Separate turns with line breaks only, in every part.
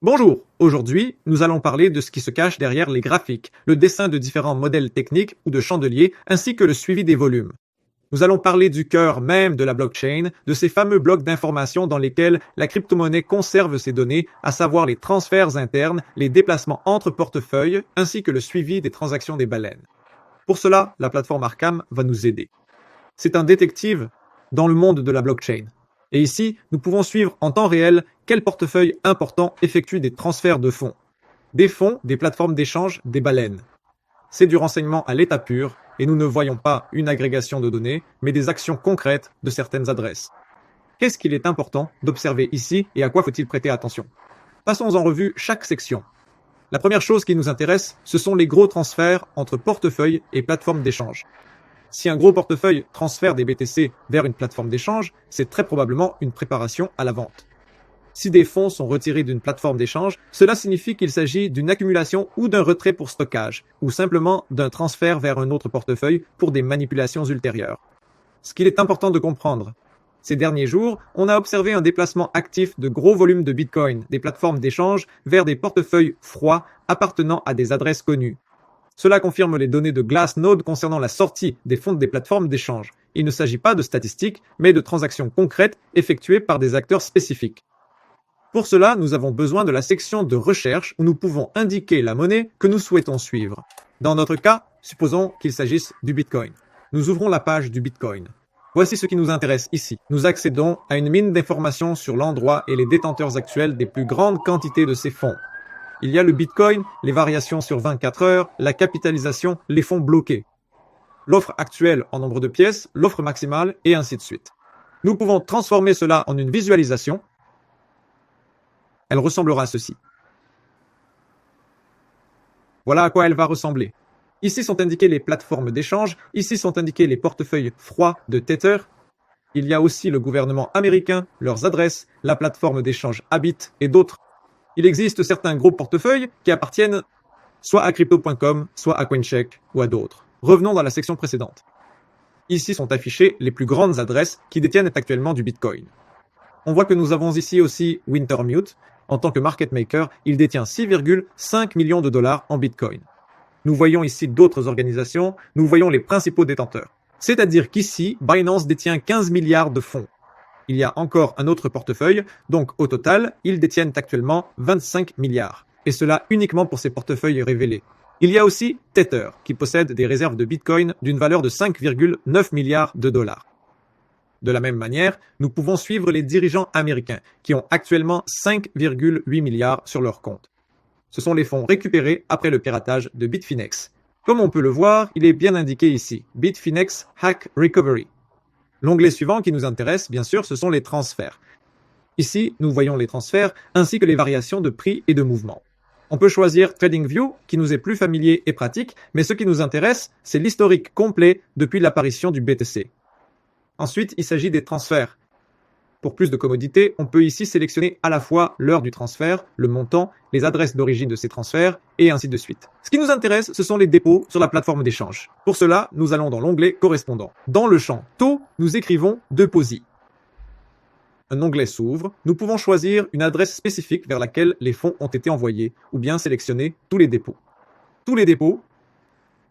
Bonjour, aujourd'hui nous allons parler de ce qui se cache derrière les graphiques, le dessin de différents modèles techniques ou de chandeliers, ainsi que le suivi des volumes. Nous allons parler du cœur même de la blockchain, de ces fameux blocs d'informations dans lesquels la crypto-monnaie conserve ses données, à savoir les transferts internes, les déplacements entre portefeuilles, ainsi que le suivi des transactions des baleines. Pour cela, la plateforme Arkham va nous aider. C'est un détective dans le monde de la blockchain. Et ici, nous pouvons suivre en temps réel quel portefeuille important effectue des transferts de fonds. Des fonds, des plateformes d'échange, des baleines. C'est du renseignement à l'état pur, et nous ne voyons pas une agrégation de données, mais des actions concrètes de certaines adresses. Qu'est-ce qu'il est important d'observer ici et à quoi faut-il prêter attention? Passons en revue chaque section. La première chose qui nous intéresse, ce sont les gros transferts entre portefeuilles et plateformes d'échange. Si un gros portefeuille transfère des BTC vers une plateforme d'échange, c'est très probablement une préparation à la vente. Si des fonds sont retirés d'une plateforme d'échange, cela signifie qu'il s'agit d'une accumulation ou d'un retrait pour stockage, ou simplement d'un transfert vers un autre portefeuille pour des manipulations ultérieures. Ce qu'il est important de comprendre, ces derniers jours, on a observé un déplacement actif de gros volumes de Bitcoin des plateformes d'échange vers des portefeuilles froids appartenant à des adresses connues. Cela confirme les données de Glassnode concernant la sortie des fonds des plateformes d'échange. Il ne s'agit pas de statistiques, mais de transactions concrètes effectuées par des acteurs spécifiques. Pour cela, nous avons besoin de la section de recherche où nous pouvons indiquer la monnaie que nous souhaitons suivre. Dans notre cas, supposons qu'il s'agisse du Bitcoin. Nous ouvrons la page du Bitcoin. Voici ce qui nous intéresse ici. Nous accédons à une mine d'informations sur l'endroit et les détenteurs actuels des plus grandes quantités de ces fonds. Il y a le Bitcoin, les variations sur 24 heures, la capitalisation, les fonds bloqués. L'offre actuelle en nombre de pièces, l'offre maximale, et ainsi de suite. Nous pouvons transformer cela en une visualisation. Elle ressemblera à ceci. Voilà à quoi elle va ressembler. Ici sont indiquées les plateformes d'échange, ici sont indiqués les portefeuilles froids de Tether. Il y a aussi le gouvernement américain, leurs adresses, la plateforme d'échange Habit et d'autres. Il existe certains gros portefeuilles qui appartiennent soit à Crypto.com, soit à CoinCheck ou à d'autres. Revenons dans la section précédente. Ici sont affichées les plus grandes adresses qui détiennent actuellement du Bitcoin. On voit que nous avons ici aussi Wintermute. En tant que market maker, il détient 6,5 millions de dollars en Bitcoin. Nous voyons ici d'autres organisations, nous voyons les principaux détenteurs. C'est-à-dire qu'ici, Binance détient 15 milliards de fonds. Il y a encore un autre portefeuille, donc au total, ils détiennent actuellement 25 milliards. Et cela uniquement pour ces portefeuilles révélés. Il y a aussi Tether, qui possède des réserves de Bitcoin d'une valeur de 5,9 milliards de dollars. De la même manière, nous pouvons suivre les dirigeants américains, qui ont actuellement 5,8 milliards sur leur compte. Ce sont les fonds récupérés après le piratage de Bitfinex. Comme on peut le voir, il est bien indiqué ici, Bitfinex Hack Recovery. L'onglet suivant qui nous intéresse, bien sûr, ce sont les transferts. Ici, nous voyons les transferts ainsi que les variations de prix et de mouvement. On peut choisir TradingView, qui nous est plus familier et pratique, mais ce qui nous intéresse, c'est l'historique complet depuis l'apparition du BTC. Ensuite, il s'agit des transferts. Pour plus de commodité, on peut ici sélectionner à la fois l'heure du transfert, le montant, les adresses d'origine de ces transferts, et ainsi de suite. Ce qui nous intéresse, ce sont les dépôts sur la plateforme d'échange. Pour cela, nous allons dans l'onglet correspondant. Dans le champ taux, nous écrivons Deposit. Un onglet s'ouvre. Nous pouvons choisir une adresse spécifique vers laquelle les fonds ont été envoyés, ou bien sélectionner tous les dépôts. Tous les dépôts,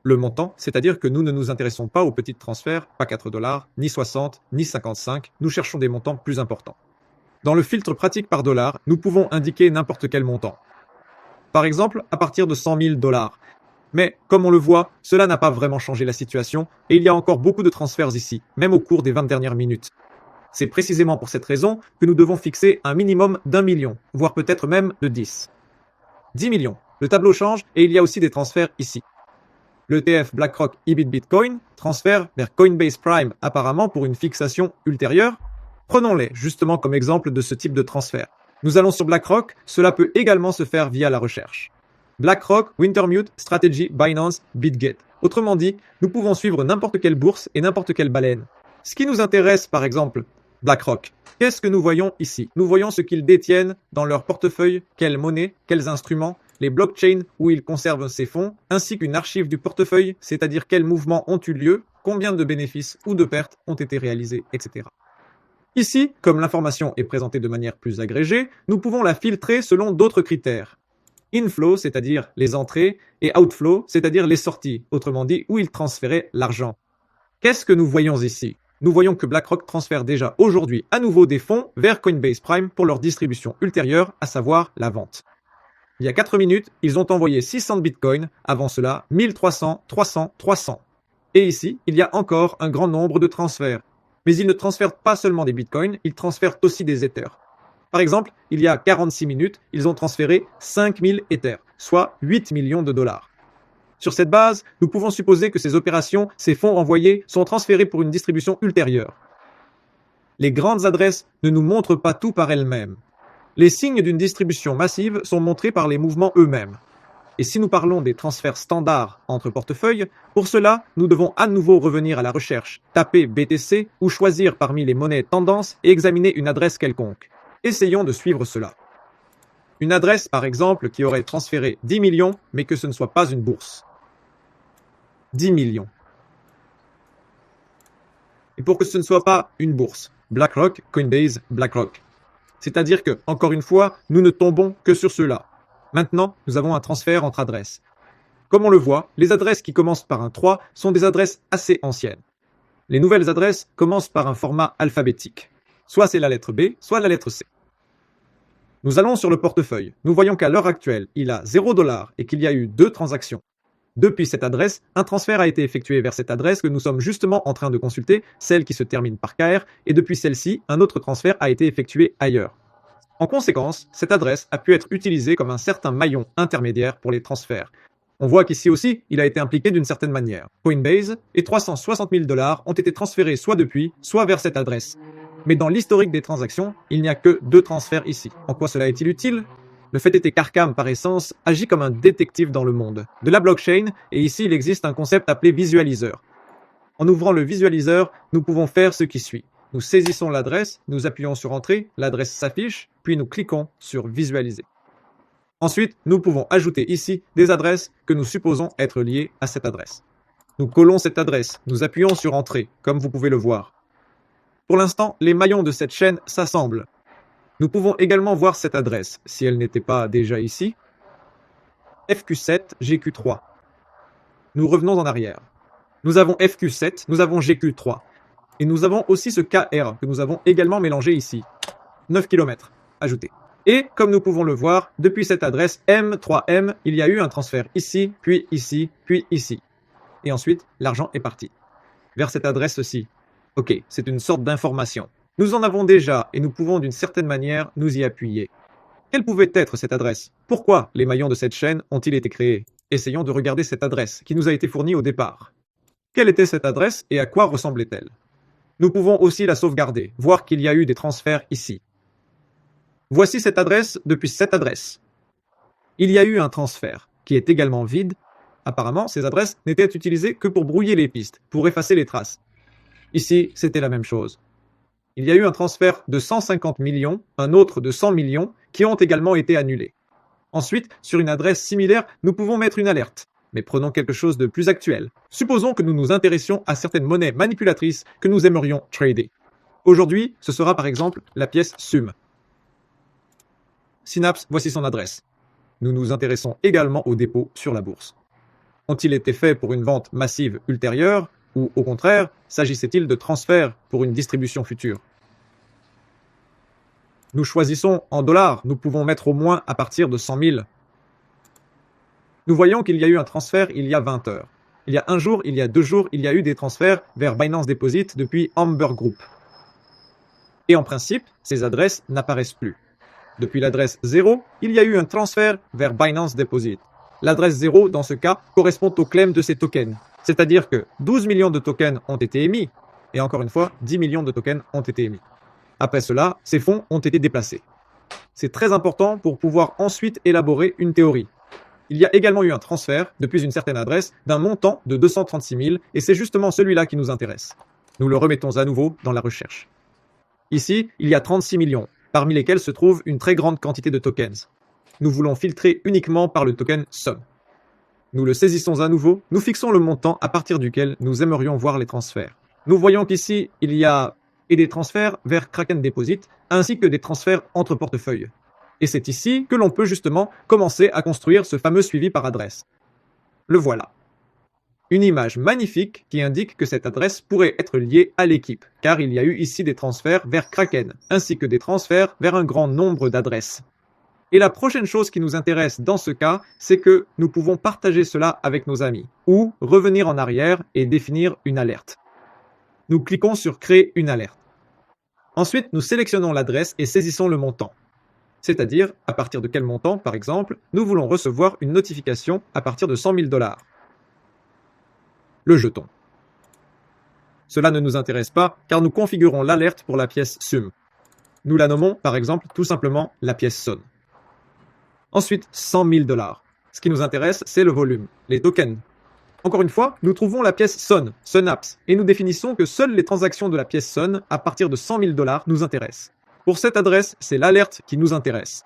le montant, c'est-à-dire que nous ne nous intéressons pas aux petits transferts, pas 4 $, ni 60, ni 55, nous cherchons des montants plus importants. Dans le filtre pratique par dollar, nous pouvons indiquer n'importe quel montant. Par exemple, à partir de 100 000 $. Mais, comme on le voit, cela n'a pas vraiment changé la situation, et il y a encore beaucoup de transferts ici, même au cours des 20 dernières minutes. C'est précisément pour cette raison que nous devons fixer un minimum d'1 million, voire peut-être même de 10. 10 millions. Le tableau change, et il y a aussi des transferts ici. L'ETF BlackRock EBIT Bitcoin transfère vers Coinbase Prime apparemment pour une fixation ultérieure. Prenons-les justement comme exemple de ce type de transfert. Nous allons sur BlackRock, cela peut également se faire via la recherche. BlackRock, Wintermute, Strategy, Binance, BitGet. Autrement dit, nous pouvons suivre n'importe quelle bourse et n'importe quelle baleine. Ce qui nous intéresse par exemple, BlackRock. Qu'est-ce que nous voyons ici? Nous voyons ce qu'ils détiennent dans leur portefeuille, quelle monnaie, quels instruments, les blockchains où ils conservent ces fonds, ainsi qu'une archive du portefeuille, c'est-à-dire quels mouvements ont eu lieu, combien de bénéfices ou de pertes ont été réalisés, etc. Ici, comme l'information est présentée de manière plus agrégée, nous pouvons la filtrer selon d'autres critères. Inflow, c'est-à-dire les entrées, et outflow, c'est-à-dire les sorties, autrement dit où il transférait l'argent. Qu'est-ce que nous voyons ici? Nous voyons que BlackRock transfère déjà aujourd'hui à nouveau des fonds vers Coinbase Prime pour leur distribution ultérieure, à savoir la vente. Il y a 4 minutes, ils ont envoyé 600 bitcoins, avant cela 1300, 300, 300. Et ici, il y a encore un grand nombre de transferts. Mais ils ne transfèrent pas seulement des bitcoins, ils transfèrent aussi des ethers. Par exemple, il y a 46 minutes, ils ont transféré 5000 ethers, soit 8 millions de dollars. Sur cette base, nous pouvons supposer que ces opérations, ces fonds envoyés, sont transférés pour une distribution ultérieure. Les grandes adresses ne nous montrent pas tout par elles-mêmes. Les signes d'une distribution massive sont montrés par les mouvements eux-mêmes. Et si nous parlons des transferts standards entre portefeuilles, pour cela, nous devons à nouveau revenir à la recherche, taper BTC ou choisir parmi les monnaies tendances et examiner une adresse quelconque. Essayons de suivre cela. Une adresse, par exemple, qui aurait transféré 10 millions, mais que ce ne soit pas une bourse. 10 millions. Et pour que ce ne soit pas une bourse, BlackRock, Coinbase, BlackRock. C'est-à-dire que, encore une fois, nous ne tombons que sur ceux-là. Maintenant, nous avons un transfert entre adresses. Comme on le voit, les adresses qui commencent par un 3 sont des adresses assez anciennes. Les nouvelles adresses commencent par un format alphabétique. Soit c'est la lettre B, soit la lettre C. Nous allons sur le portefeuille. Nous voyons qu'à l'heure actuelle, il a 0 $ et qu'il y a eu 2 transactions. Depuis cette adresse, un transfert a été effectué vers cette adresse que nous sommes justement en train de consulter, celle qui se termine par KR, et depuis celle-ci, un autre transfert a été effectué ailleurs. En conséquence, cette adresse a pu être utilisée comme un certain maillon intermédiaire pour les transferts. On voit qu'ici aussi, il a été impliqué d'une certaine manière. Coinbase et 360 000 $ ont été transférés soit depuis, soit vers cette adresse. Mais dans l'historique des transactions, il n'y a que 2 transferts ici. En quoi cela est-il utile? Le fait est qu'Arkham, par essence, agit comme un détective dans le monde de la blockchain, et ici il existe un concept appelé visualiseur. En ouvrant le visualiseur, nous pouvons faire ce qui suit. Nous saisissons l'adresse, nous appuyons sur Entrée, l'adresse s'affiche, puis nous cliquons sur Visualiser. Ensuite, nous pouvons ajouter ici des adresses que nous supposons être liées à cette adresse. Nous collons cette adresse, nous appuyons sur Entrée, comme vous pouvez le voir. Pour l'instant, les maillons de cette chaîne s'assemblent. Nous pouvons également voir cette adresse, si elle n'était pas déjà ici. FQ7, GQ3. Nous revenons en arrière. Nous avons FQ7, nous avons GQ3. Et nous avons aussi ce KR que nous avons également mélangé ici. 9 km, ajouté. Et comme nous pouvons le voir, depuis cette adresse M3M, il y a eu un transfert ici, puis ici, puis ici. Et ensuite, l'argent est parti. Vers cette adresse-ci. Ok, c'est une sorte d'information. Nous en avons déjà et nous pouvons d'une certaine manière nous y appuyer. Quelle pouvait être cette adresse? Pourquoi les maillons de cette chaîne ont-ils été créés? Essayons de regarder cette adresse qui nous a été fournie au départ. Quelle était cette adresse et à quoi ressemblait-elle? Nous pouvons aussi la sauvegarder, voir qu'il y a eu des transferts ici. Voici cette adresse depuis cette adresse. Il y a eu un transfert qui est également vide. Apparemment, ces adresses n'étaient utilisées que pour brouiller les pistes, pour effacer les traces. Ici, c'était la même chose. Il y a eu un transfert de 150 millions, un autre de 100 millions, qui ont également été annulés. Ensuite, sur une adresse similaire, nous pouvons mettre une alerte. Mais prenons quelque chose de plus actuel. Supposons que nous nous intéressions à certaines monnaies manipulatrices que nous aimerions trader. Aujourd'hui, ce sera par exemple la pièce SUM. Synapse, voici son adresse. Nous nous intéressons également aux dépôts sur la bourse. Ont-ils été faits pour une vente massive ultérieure ou au contraire, s'agissait-il de transferts pour une distribution future? Nous choisissons en dollars, nous pouvons mettre au moins à partir de 100 000. Nous voyons qu'il y a eu un transfert il y a 20 heures. Il y a un jour, il y a 2 jours, il y a eu des transferts vers Binance Deposit depuis Amber Group. Et en principe, ces adresses n'apparaissent plus. Depuis l'adresse 0, il y a eu un transfert vers Binance Deposit. L'adresse 0, dans ce cas, correspond au claim de ces tokens. C'est-à-dire que 12 millions de tokens ont été émis, et encore une fois, 10 millions de tokens ont été émis. Après cela, ces fonds ont été déplacés. C'est très important pour pouvoir ensuite élaborer une théorie. Il y a également eu un transfert, depuis une certaine adresse, d'un montant de 236 000, et c'est justement celui-là qui nous intéresse. Nous le remettons à nouveau dans la recherche. Ici, il y a 36 millions, parmi lesquels se trouve une très grande quantité de tokens. Nous voulons filtrer uniquement par le token SUM. Nous le saisissons à nouveau, nous fixons le montant à partir duquel nous aimerions voir les transferts. Nous voyons qu'ici, il y a et des transferts vers Kraken Deposit, ainsi que des transferts entre portefeuilles. Et c'est ici que l'on peut justement commencer à construire ce fameux suivi par adresse. Le voilà. Une image magnifique qui indique que cette adresse pourrait être liée à l'équipe, car il y a eu ici des transferts vers Kraken, ainsi que des transferts vers un grand nombre d'adresses. Et la prochaine chose qui nous intéresse dans ce cas, c'est que nous pouvons partager cela avec nos amis, ou revenir en arrière et définir une alerte. Nous cliquons sur Créer une alerte. Ensuite, nous sélectionnons l'adresse et saisissons le montant. C'est-à-dire, à partir de quel montant, par exemple, nous voulons recevoir une notification à partir de 100 000 $. Le jeton. Cela ne nous intéresse pas, car nous configurons l'alerte pour la pièce SUM. Nous la nommons, par exemple, tout simplement la pièce SON. Ensuite, 100 000 $. Ce qui nous intéresse, c'est le volume, les tokens. Encore une fois, nous trouvons la pièce SON, Synapse, et nous définissons que seules les transactions de la pièce SON à partir de 100 000 $ nous intéressent. Pour cette adresse, c'est l'alerte qui nous intéresse.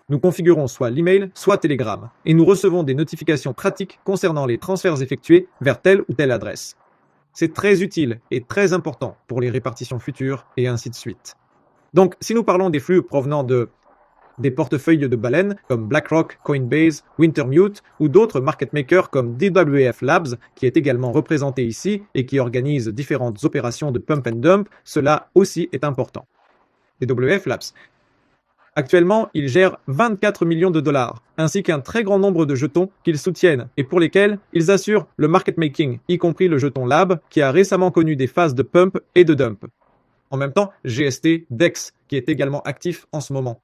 Nous configurons soit l'email, soit Telegram, et nous recevons des notifications pratiques concernant les transferts effectués vers telle ou telle adresse. C'est très utile et très important pour les répartitions futures et ainsi de suite. Donc, si nous parlons des flux provenant des portefeuilles de baleines comme BlackRock, Coinbase, Wintermute ou d'autres market makers comme DWF Labs, qui est également représenté ici et qui organise différentes opérations de pump and dump, cela aussi est important. DWF Labs. Actuellement, ils gèrent 24 millions de dollars, ainsi qu'un très grand nombre de jetons qu'ils soutiennent et pour lesquels ils assurent le market making, y compris le jeton Lab, qui a récemment connu des phases de pump et de dump. En même temps, GST, DEX, qui est également actif en ce moment.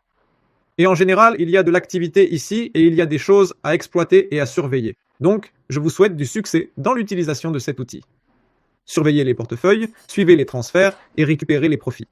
Et en général, il y a de l'activité ici et il y a des choses à exploiter et à surveiller. Donc, je vous souhaite du succès dans l'utilisation de cet outil. Surveillez les portefeuilles, suivez les transferts et récupérez les profits.